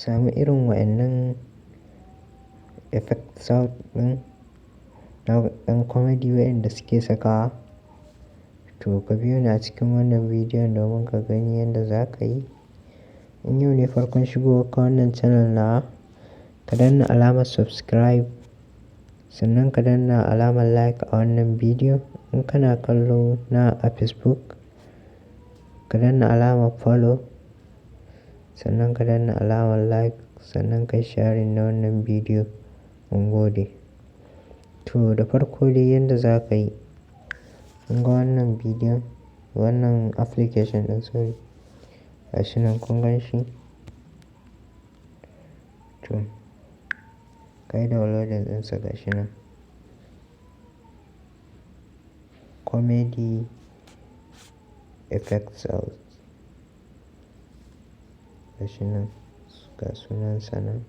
samu irin wa'annan effect sound ɗin na ɗan comedy wa'anda suke sakawa, to ka biyo ni a cikin wannan bidiyon domin ka gani yadda za ka yi. In yau ne farkon shigowa ka wannan channel na, ka danna alamar subscribe, sannan ka danna alamar like a wannan bidiyo. In kana kallo na a Facebook, ka danna alamar follow, sannan ka danna alamar like, sannan kai sharing na wannan bidiyo. Mun gode. To da farko dai yadda za ka yi, kun ga wannan bidiyon, wannan application ɗin, sorry, gashi nan kun gan shi. To kai downloading ɗinsa gashi nan, comedy effect sound, gashi nan ga sunansa nan,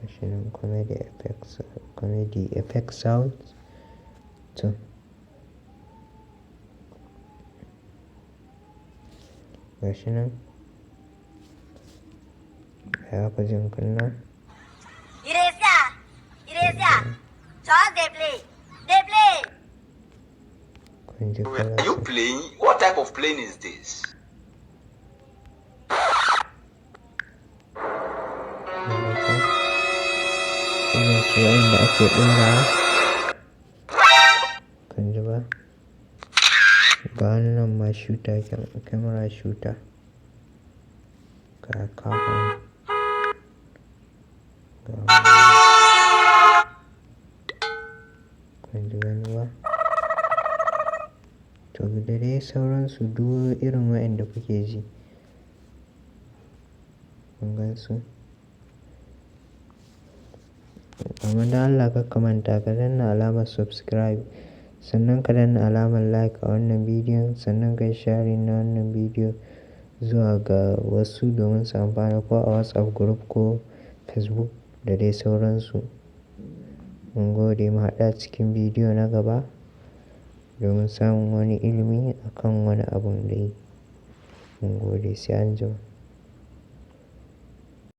gashi nan comedy effect sound. To gashi nan ya ku jin kunna. Are you playing? What type of plane is this? Irin su wa'inda ake ɗora, kun ji ba? Ga wannan ma shooter, camera shooter, ga kafin, ga kun ji gani ba? To da dai sauransu duk irin wa'inda kuke ji, kun gan su. Amma dan Allah kar ka manta ka danna alamar subscribe, sannan ka danna alamar like a wannan bidiyon, sannan kai sharing na wannan bidiyo zuwa ga wasu domin su amfana, ko a WhatsApp group ko Facebook da dai sauransu. Mun gode, mu haɗu a cikin bidiyo na gaba domin samun wani ilimi akan wani abun dai. Mun gode, sai anjima.